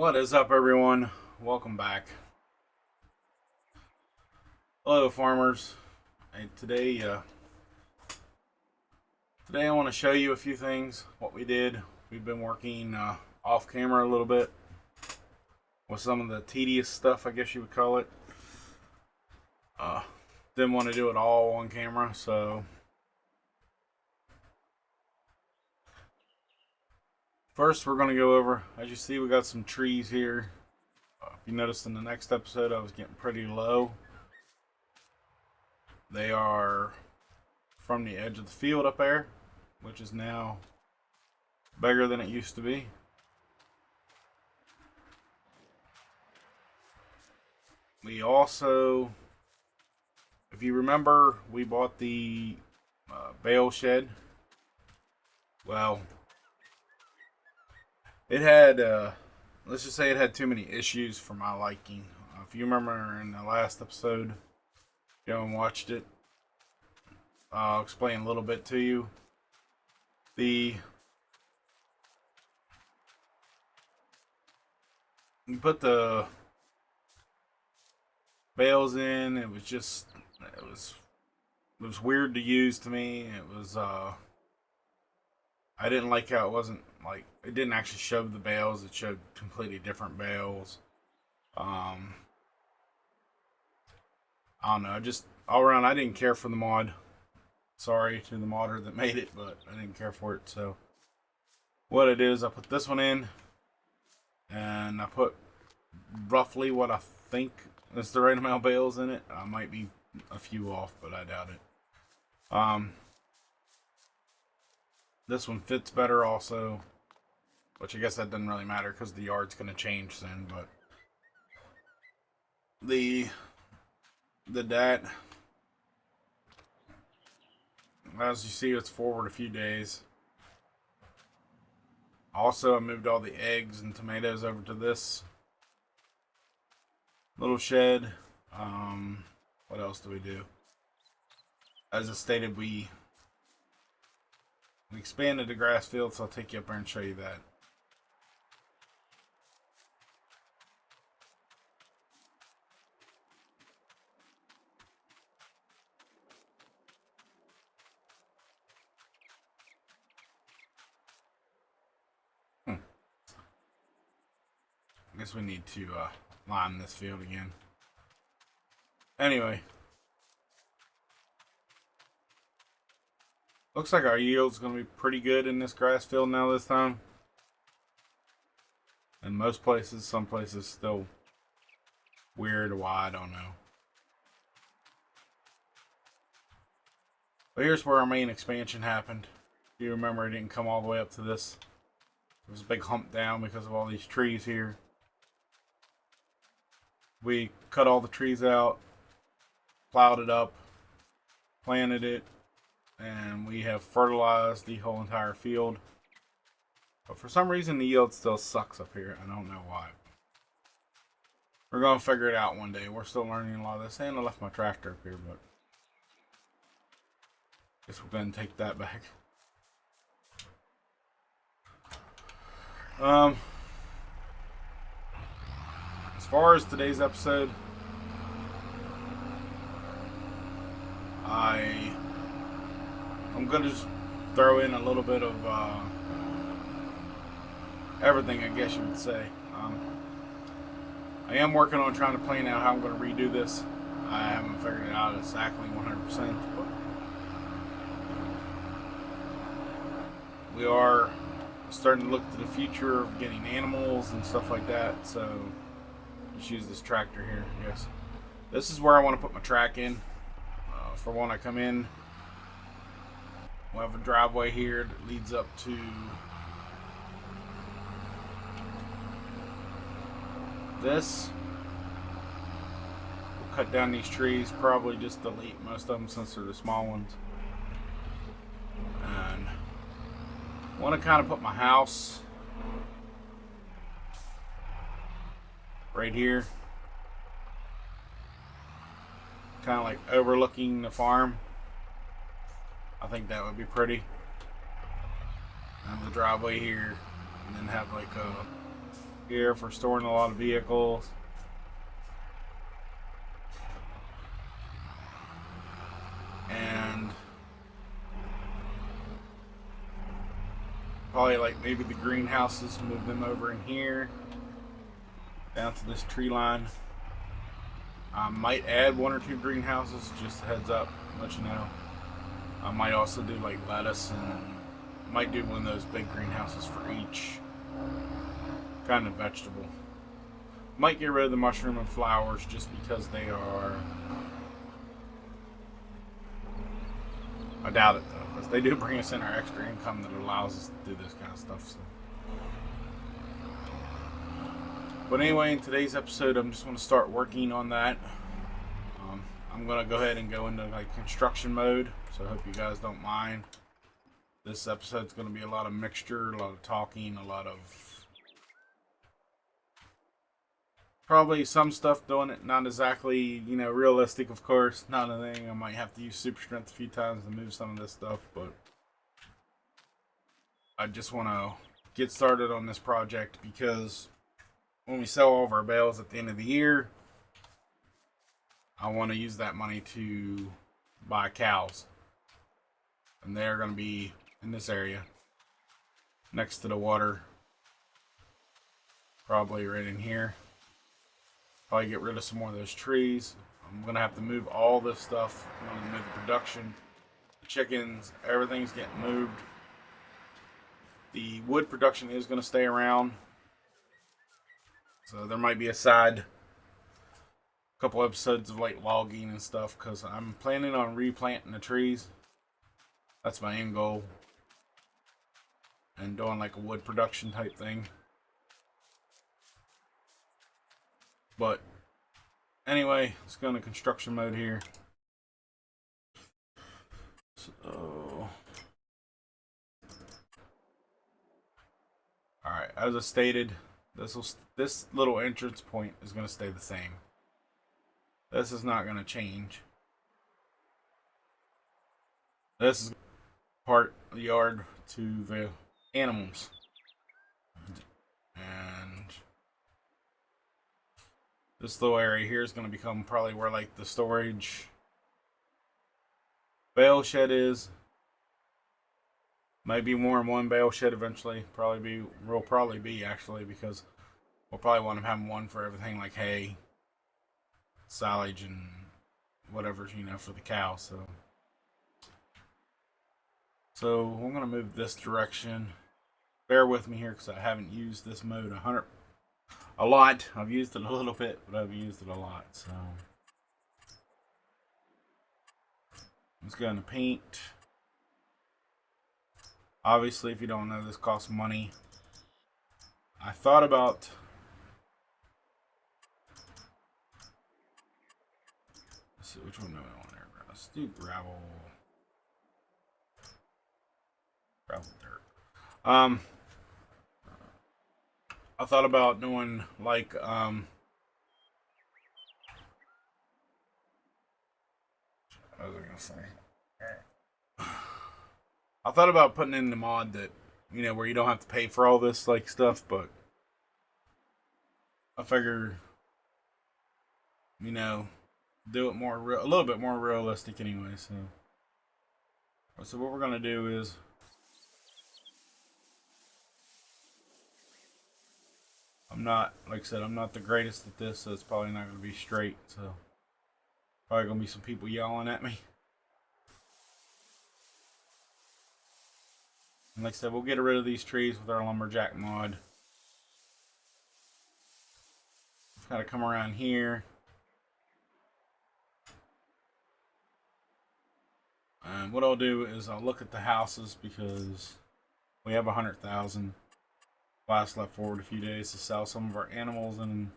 What is up, everyone? Welcome back. Hello, farmers. Hey, today I want to show you a few things. What we did. We've been working off camera a little bit with some of the tedious stuff, I guess you would call it. Didn't want to do it all on camera, so first we're going to go over. As you see, we got some trees here. If you noticed in the next episode, I was getting pretty low. They are from the edge of the field up there, which is now bigger than it used to be. We also, if you remember, we bought the bale shed. Well, it had, let's just say it had too many issues for my liking. If you remember in the last episode, if you haven't watched it, I'll explain a little bit to you. You put the bales in, it was weird to use to me. I didn't like how it didn't actually show the bales, it showed completely different bales. I don't know, just all around I didn't care for the mod. Sorry to the modder that made it, but I didn't care for it. So what it is, I put this one in, and I put roughly what I think is the right amount of bales in it. I might be a few off, but I doubt it. This one fits better also, which I guess that doesn't really matter because the yard's going to change soon. But that, as you see, it's forward a few days. Also, I moved all the eggs and tomatoes over to this little shed. What else do we do? As I stated, we expanded the grass field, so I'll take you up there and show you that. I guess we need to line this field again. Anyway, looks like our yield's going to be pretty good in this grass field now this time. In most places, some places still weird or why, I don't know. But here's where our main expansion happened. If you remember, it didn't come all the way up to this. It was a big hump down because of all these trees here. We cut all the trees out, plowed it up, planted it, and we have fertilized the whole entire field. But for some reason, the yield still sucks up here. I don't know why. We're going to figure it out one day. We're still learning a lot of this. And I left my tractor up here, but I guess we're going to take that back. As far as today's episode, I'm gonna just throw in a little bit of everything, I guess you would say. I am working on trying to plan out how I'm going to redo this. I haven't figured it out exactly 100%, but we are starting to look to the future of getting animals and stuff like that. So just use this tractor here, I guess. This is where I want to put my track in. For when I come in, we'll have a driveway here that leads up to this. We'll cut down these trees, probably just delete most of them since they're the small ones. And I want to kind of put my house right here, kind of like overlooking the farm. I think that would be pretty. Have the driveway here, and then have like a here for storing a lot of vehicles. And probably like maybe the greenhouses, move them over in here down to this tree line. I might add 1 or 2 greenhouses, just a heads up, let you know. I might also do like lettuce, and might do one of those big greenhouses for each kind of vegetable. Might get rid of the mushroom and flowers just because they are, I doubt it though, because they do bring us in our extra income that allows us to do this kind of stuff. So. But anyway, in today's episode, I'm just going to start working on that. I'm going to go ahead and go into like construction mode, so I hope you guys don't mind. This episode's going to be a lot of mixture, a lot of talking, a lot of probably some stuff doing it not exactly, you know, realistic, of course. Not a thing. I might have to use super strength a few times to move some of this stuff, but I just want to get started on this project because when we sell all of our bales at the end of the year, I want to use that money to buy cows. And they're going to be in this area next to the water. Probably right in here. Probably get rid of some more of those trees. I'm going to have to move all this stuff. I'm going to move the production, the chickens, everything's getting moved. The wood production is going to stay around. So there might be a side couple episodes of like logging and stuff because I'm planning on replanting the trees. That's my end goal. And doing like a wood production type thing. But anyway, let's go into construction mode here. So, alright, as I stated, this little entrance point is going to stay the same. This is not going to change. This is part of the yard to the animals. And this little area here is going to become probably where like the storage bale shed is. Might be more than one bale shed eventually. Will probably be actually, because we'll probably want to have one for everything like hay, silage, and whatever, you know, for the cow. So I'm going to move this direction. Bear with me here because I haven't used this mode a lot. I've used it a little bit, but I've used it a lot. So let's go into paint. Obviously, if you don't know, this costs money. I thought about let's see which one do I want there. Let's do gravel. Gravel dirt. I thought about doing like what was I gonna say? I thought about putting in the mod that, you know, where you don't have to pay for all this like stuff, but I figure, you know, do it more a little bit more realistic anyway. So what we're gonna do is like I said, I'm not the greatest at this, so it's probably not gonna be straight. So probably gonna be some people yelling at me. And like I said, we'll get rid of these trees with our lumberjack mod. Kind of come around here. And what I'll do is I'll look at the houses because we have 100,000. Last left forward a few days to sell some of our animals, and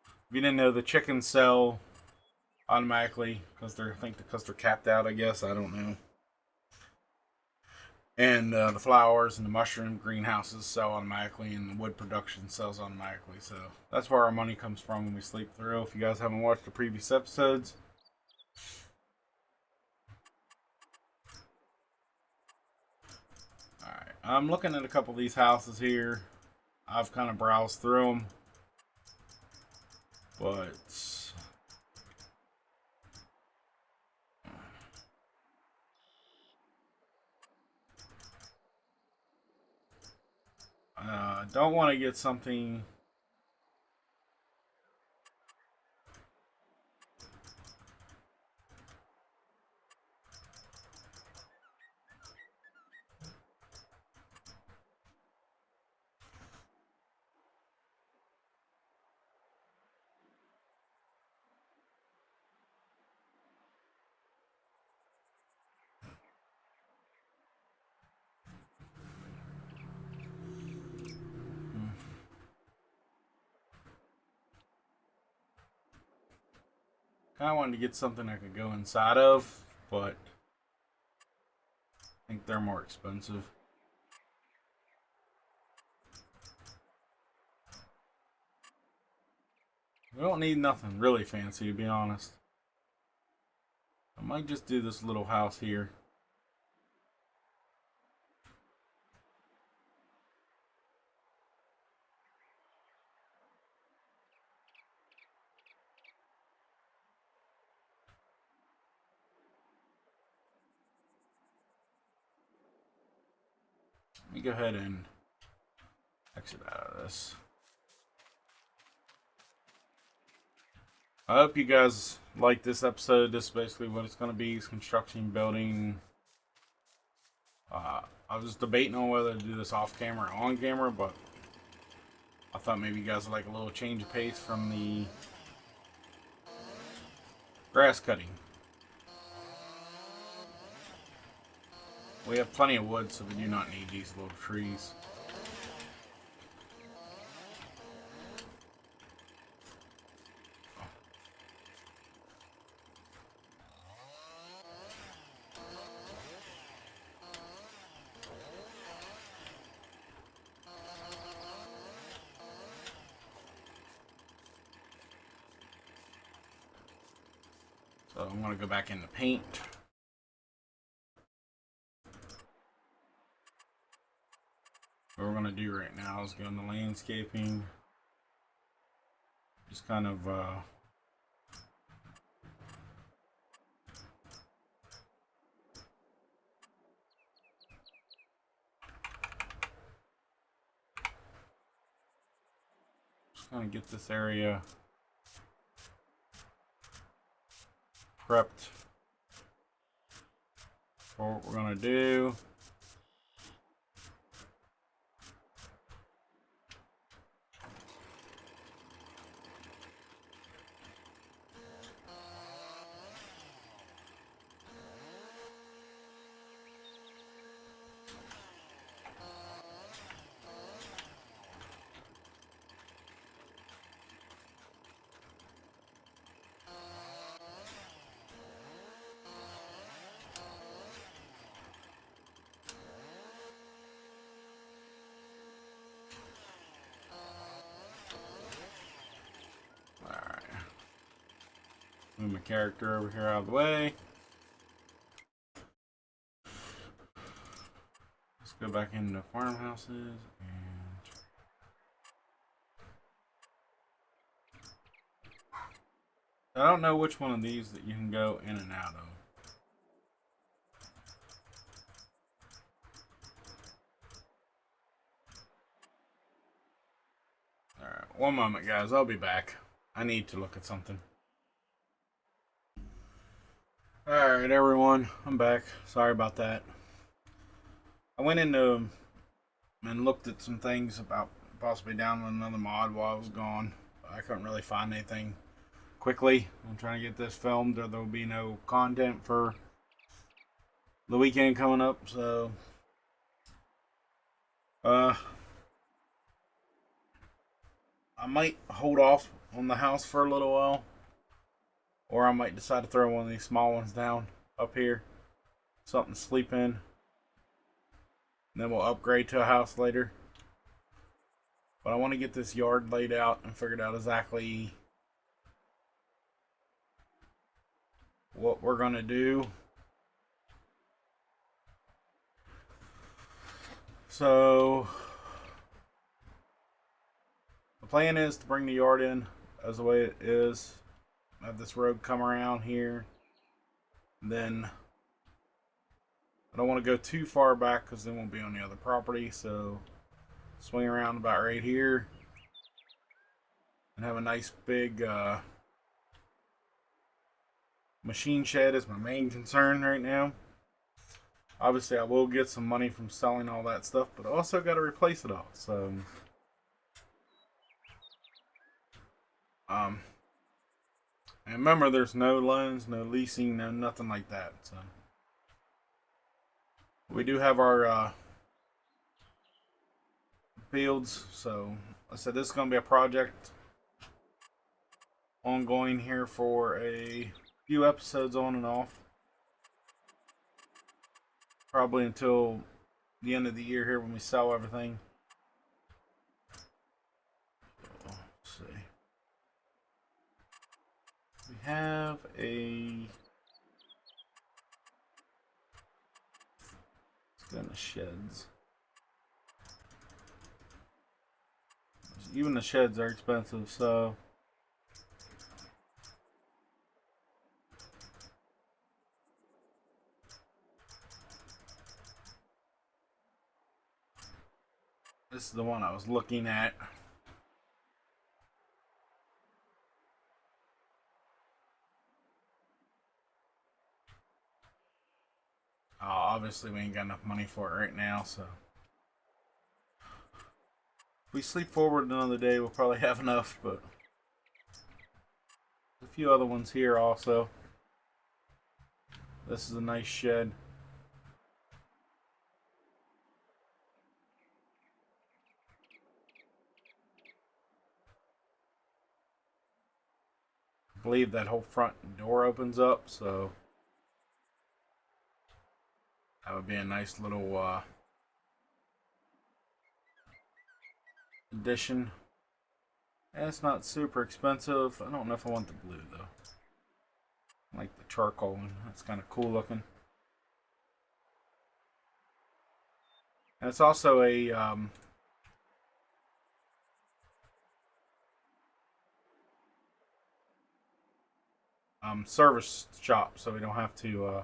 if you didn't know, the chickens sell automatically because they're capped out. I guess I don't know. And the flowers and the mushroom greenhouses sell automatically, and the wood production sells automatically. So that's where our money comes from when we sleep through. If you guys haven't watched the previous episodes, alright, I'm looking at a couple of these houses here. I've kind of browsed through them. But don't want to get something. I wanted to get something I could go inside of, but I think they're more expensive. We don't need nothing really fancy, to be honest. I might just do this little house here. Let me go ahead and exit out of this. I hope you guys like this episode. This is basically what it's going to be: is construction, building. I was just debating on whether to do this off camera or on camera, but I thought maybe you guys would like a little change of pace from the grass cutting. We have plenty of wood, so we do not need these little trees. So I'm going to go back into paint. What we're going to do right now is go into landscaping. Just kind of get this area prepped for what we're going to do. Move my character over here out of the way. Let's go back into farmhouses and I don't know which one of these that you can go in and out of. Alright, one moment guys, I'll be back. I need to look at something. Alright everyone, I'm back. Sorry about that. I went into and looked at some things about possibly downloading another mod while I was gone. I couldn't really find anything quickly. I'm trying to get this filmed or there will be no content for the weekend coming up, so I might hold off on the house for a little while. Or I might decide to throw one of these small ones down up here. Something to sleep in. And then we'll upgrade to a house later. But I want to get this yard laid out and figured out exactly what we're going to do. So the plan is to bring the yard in as the way it is. Have this road come around here. Then I don't want to go too far back because then we'll be on the other property. So swing around about right here and have a nice big machine shed is my main concern right now. Obviously, I will get some money from selling all that stuff, but I also got to replace it all. So, and remember, there's no loans, no leasing, no nothing like that. So, we do have our fields. So, I said this is going to be a project ongoing here for a few episodes on and off. Probably until the end of the year here when we sell everything. Let's see. We have a... Let's go in the sheds. Even the sheds are expensive, so... This is the one I was looking at. Obviously, we ain't got enough money for it right now, so... If we sleep forward another day, we'll probably have enough, but... There's a few other ones here also. This is a nice shed. I believe that whole front door opens up, so... That would be a nice little addition. And it's not super expensive. I don't know if I want the blue though. I like the charcoal one. That's kind of cool looking. And it's also a service shop, so we don't have to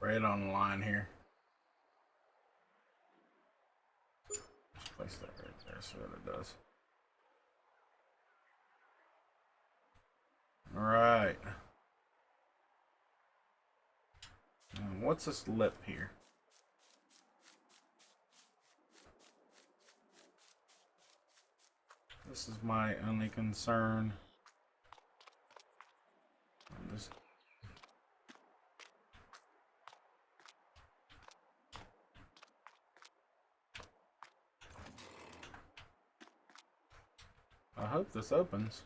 right on the line here. Just place that right there so that it does. Alright. And what's this lip here? This is my only concern. I hope this opens.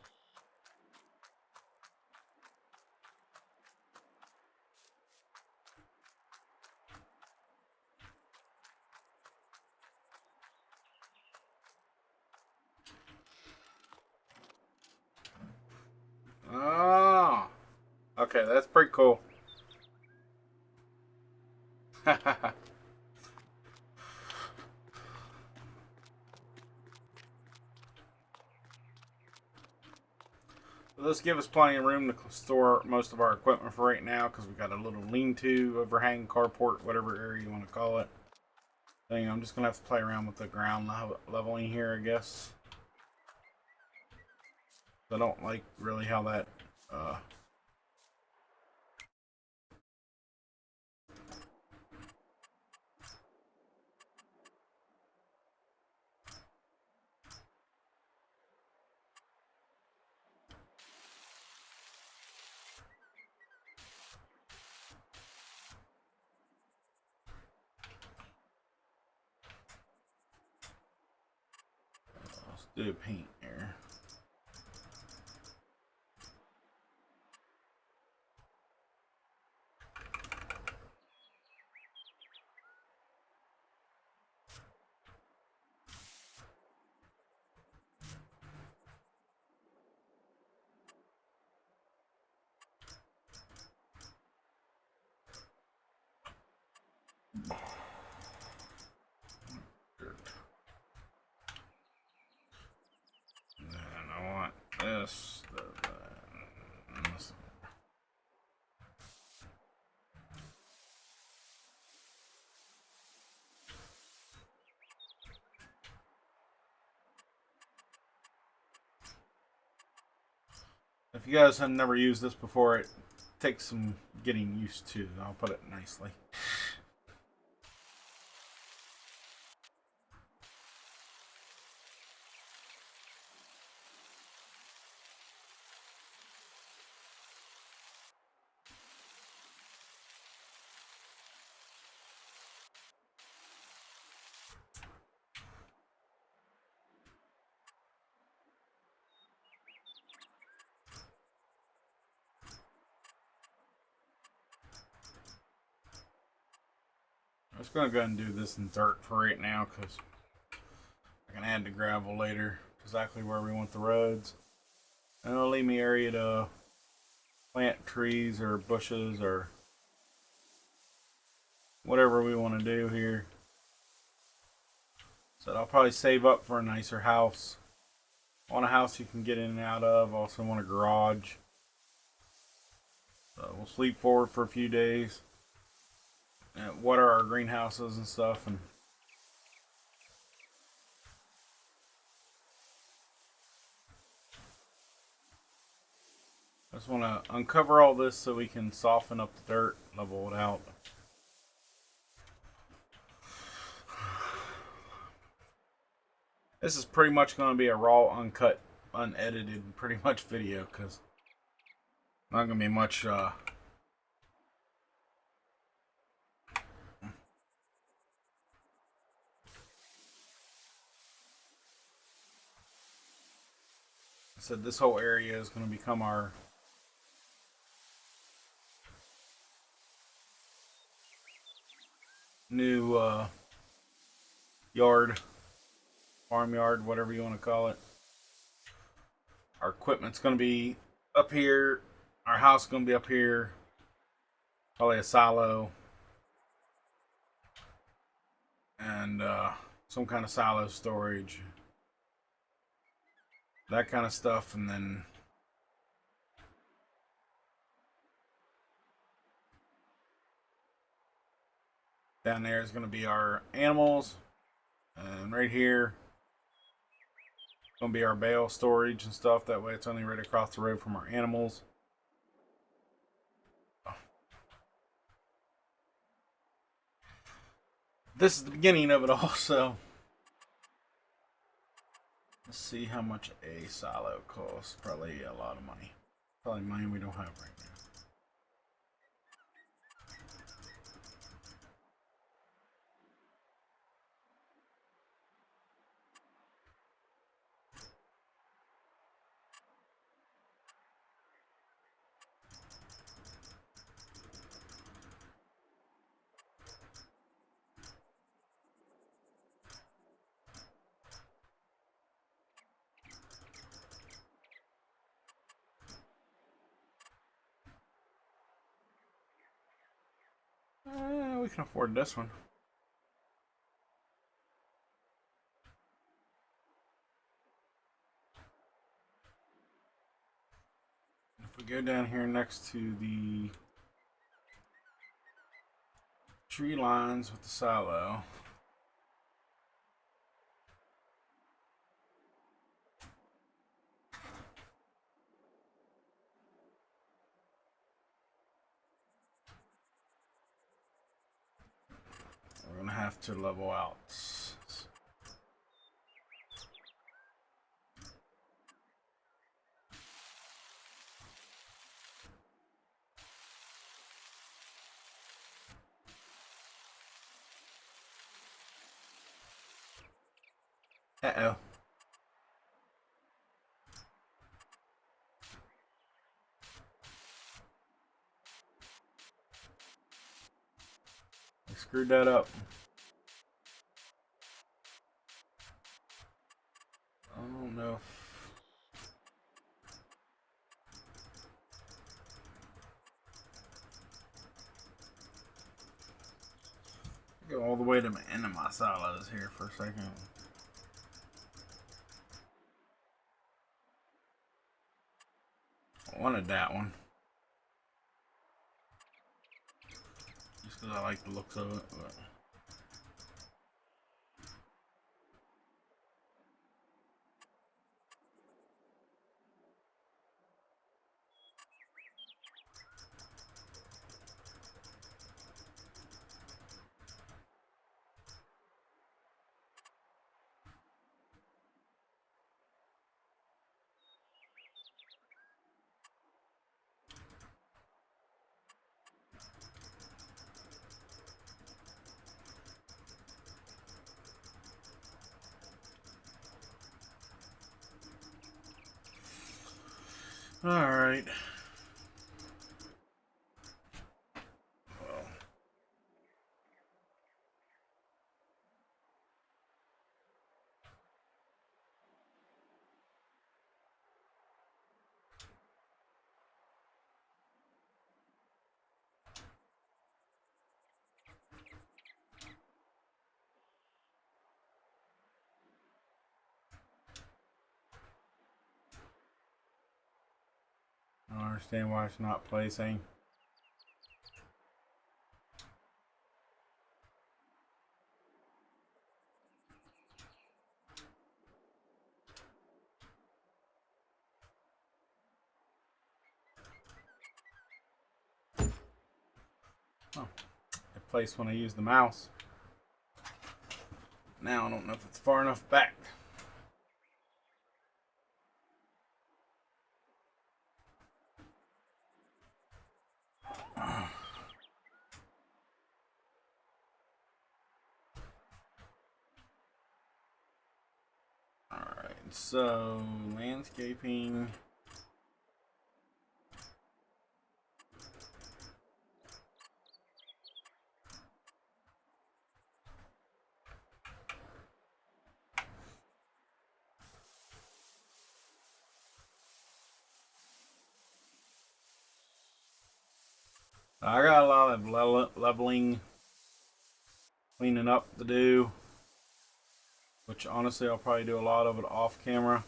Oh, okay, that's pretty cool. This gives us plenty of room to store most of our equipment for right now because we got a little lean-to, overhang, carport, whatever area you want to call it. Thing. I'm just gonna have to play around with the ground leveling here, I guess. I don't like really how that let's do paint here. If you guys have never used this before, it takes some getting used to. I'll put it nicely. I'm just going to go ahead and do this in dirt for right now because I can add the gravel later exactly where we want the roads. And it'll leave me area to plant trees or bushes or whatever we want to do here. So I'll probably save up for a nicer house. I want a house you can get in and out of. I also want a garage. So we'll sleep forward for a few days. And water our greenhouses and stuff. And I just want to uncover all this so we can soften up the dirt, level it out. This is pretty much going to be a raw, uncut, unedited, pretty much video because not going to be much. I said this whole area is going to become our new yard, farmyard, whatever you want to call it. Our equipment's going to be up here. Our house is going to be up here. Probably a silo. And some kind of silo storage. That kind of stuff. And then down there is going to be our animals. And right here going to be our bale storage and stuff. That way it's only right across the road from our animals. This is the beginning of it all, so let's see how much a silo costs. Probably a lot of money. Probably money we don't have right now. We can afford this one. If we go down here next to the tree lines with the silo, we're going to have to level out. Uh-oh. I screwed that up. I don't know if... Go all the way to the end of my silos here for a second. I wanted that one. Just because I like the looks of it. But Alright. I don't understand why it's not placing. Oh, it placed when I use the mouse. Now I don't know if it's far enough back. Alright, so landscaping. I got a lot of leveling, cleaning up to do, which honestly I'll probably do a lot of it off camera.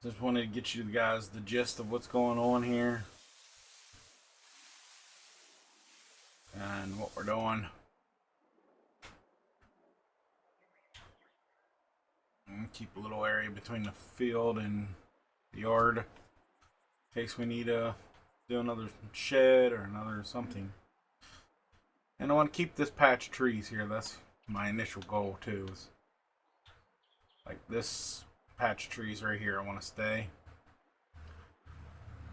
Just wanted to get you guys the gist of what's going on here and what we're doing. And keep a little area between the field and the yard in case we need to do another shed or another something. And I want to keep this patch of trees here. That's my initial goal too. Is like this patch of trees right here. I want to stay.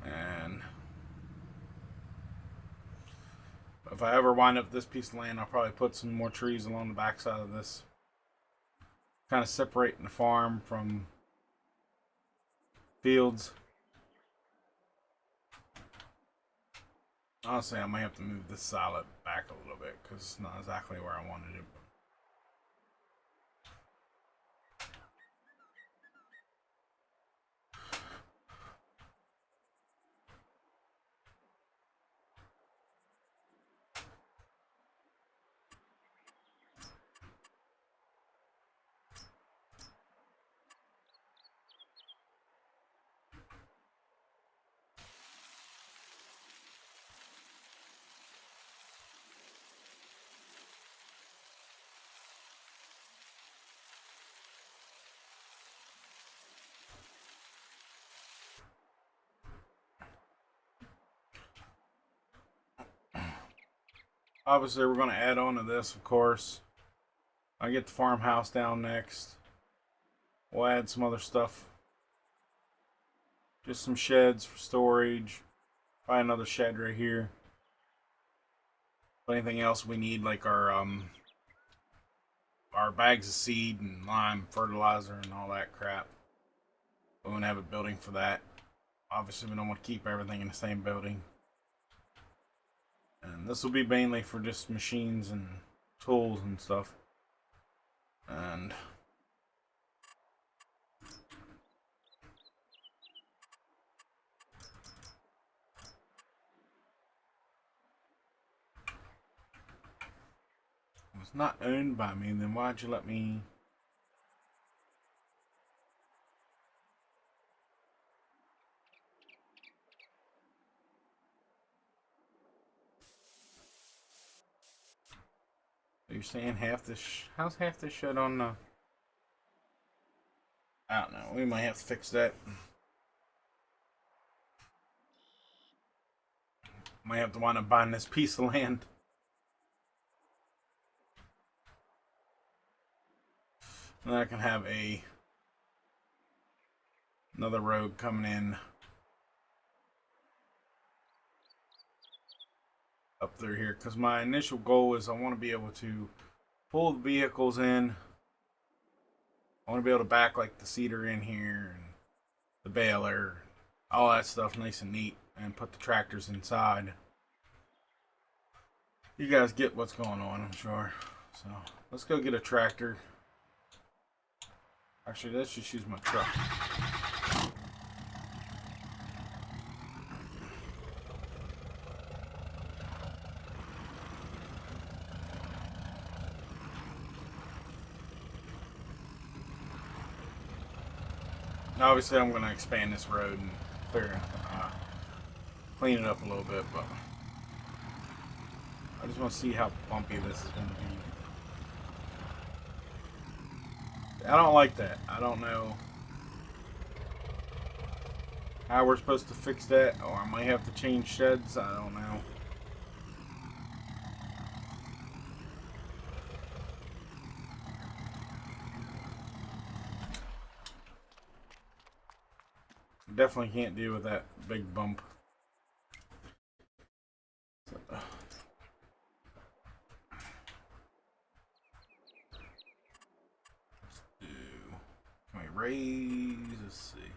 And if I ever wind up this piece of land, I'll probably put some more trees along the backside of this. Kind of separating the farm from fields. Honestly, I might have to move this salad back a little bit because it's not exactly where I wanted it. Obviously, we're going to add on to this, of course. I get the farmhouse down next. We'll add some other stuff. Just some sheds for storage. Probably another shed right here. Anything else we need, like our bags of seed and lime fertilizer and all that crap. We want to have a building for that. Obviously, we don't want to keep everything in the same building. And this will be mainly for just machines and tools and stuff. And it was not owned by me, then why'd you let me? You're saying half this? How's half this shit on the? I don't know. We might have to fix that. Might have to wind up buying this piece of land. And I can have another road coming in up through here, because my initial goal is I want to be able to pull the vehicles in. I want to be able to back like the cedar in here and the baler, all that stuff nice and neat, and put the tractors inside. You guys get what's going on, I'm sure. So let's go get a tractor. Actually, let's just use my truck. Obviously, I'm going to expand this road and clean it up a little bit, but I just want to see how bumpy this is going to be. I don't like that. I don't know how we're supposed to fix that, or I might have to change sheds. I don't know. Definitely can't deal with that big bump. Can we raise? Let's see.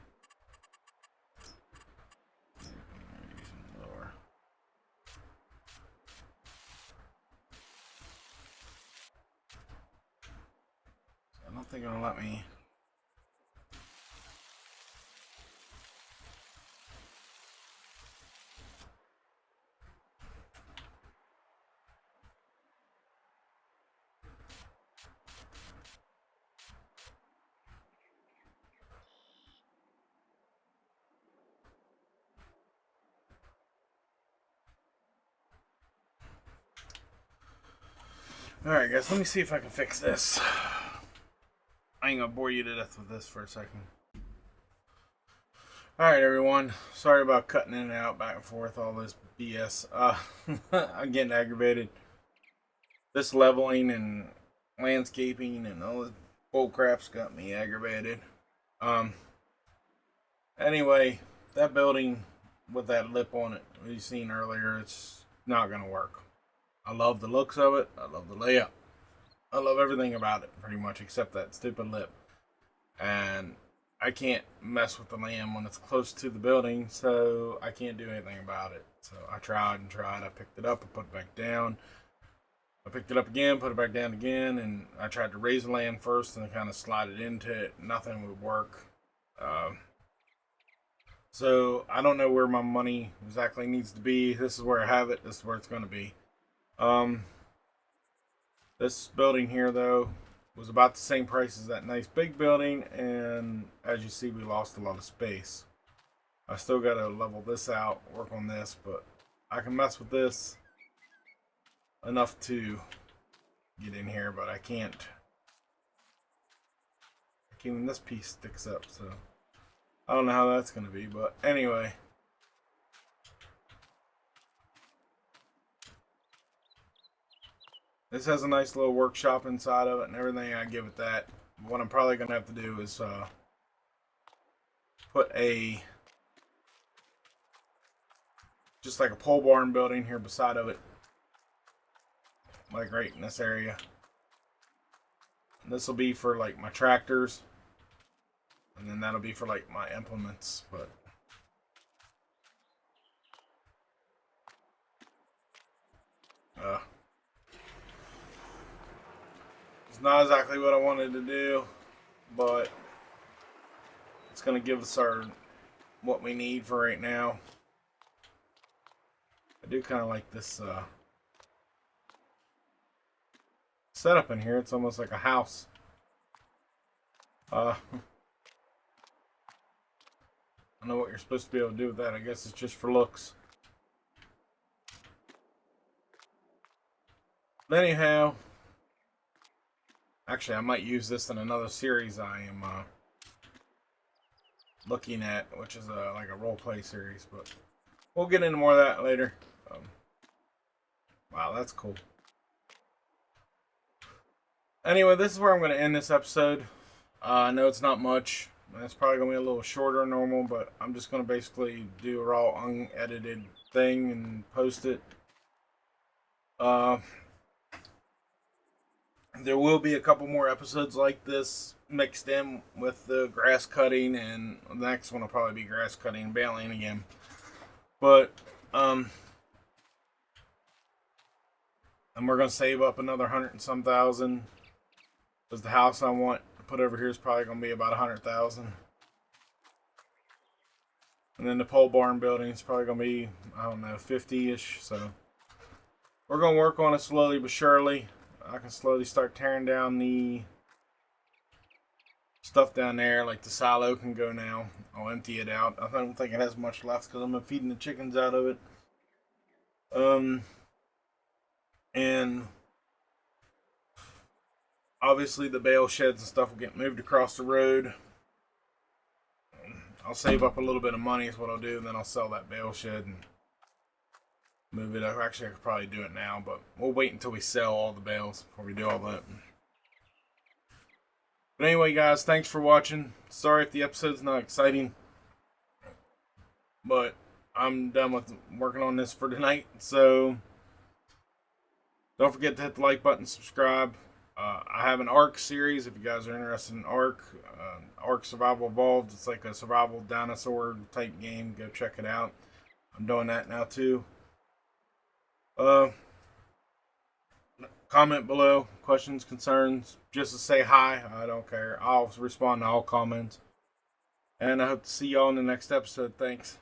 Raise lower. I don't think it'll let me. Alright guys, let me see if I can fix this. I ain't gonna bore you to death with this for a second. Alright everyone, sorry about cutting in and out, back and forth, all this BS. I'm getting aggravated. This leveling and landscaping and all this bull crap's got me aggravated. Anyway, that building with that lip on it, we seen earlier, it's not gonna work. I love the looks of it. I love the layout. I love everything about it, pretty much, except that stupid lip. And I can't mess with the land when it's close to the building, so I can't do anything about it. So I tried and tried. I picked it up and put it back down. I picked it up again, put it back down again, and I tried to raise the land first and kind of slide it into it. Nothing would work. So I don't know where my money exactly needs to be. This is where I have it. This is where it's going to be. This building here though was about the same price as that nice big building, and as you see, we lost a lot of space. I still got to level this out, work on this, but I can mess with this enough to get in here, but I can't. Even this piece sticks up, so I don't know how that's going to be, but anyway. This has a nice little workshop inside of it and everything. I give it that. What I'm probably going to have to do is put just like a pole barn building here beside of it. Like right in this area. This will be for like my tractors. And then that'll be for like my implements. But it's not exactly what I wanted to do, but it's going to give us what we need for right now. I do kind of like this setup in here. It's almost like a house. I don't know what you're supposed to be able to do with that. I guess it's just for looks. But anyhow, actually I might use this in another series I am looking at, which is like a roleplay series, but we'll get into more of that later. Wow, that's cool. Anyway, this is where I'm going to end this episode. I know it's not much. It's probably going to be a little shorter than normal, but I'm just going to basically do a raw, unedited thing and post it. there will be a couple more episodes like this mixed in with the grass cutting, and the next one will probably be grass cutting and baling again. But and we're gonna save up another 100 and some thousand, because the house I want to put over here is probably gonna be about 100,000. And then the pole barn building is probably gonna be, I don't know, 50-ish. So we're gonna work on it slowly but surely. I can slowly start tearing down the stuff down there, like the silo can go now. I'll empty it out. I don't think it has much left because I'm feeding the chickens out of it. And obviously the bale sheds and stuff will get moved across the road. I'll save up a little bit of money is what I'll do, and then I'll sell that bale shed and move it up. Actually, I could probably do it now, but we'll wait until we sell all the bales before we do all that. But anyway, guys, thanks for watching. Sorry if the episode's not exciting, but I'm done with working on this for tonight. So don't forget to hit the like button, subscribe. I have an Ark series if you guys are interested in Ark. Ark Survival Evolved. It's like a survival dinosaur type game. Go check it out. I'm doing that now too. Comment below, questions, concerns, just to say hi. I don't care. I'll respond to all comments. And I hope to see y'all in the next episode. Thanks.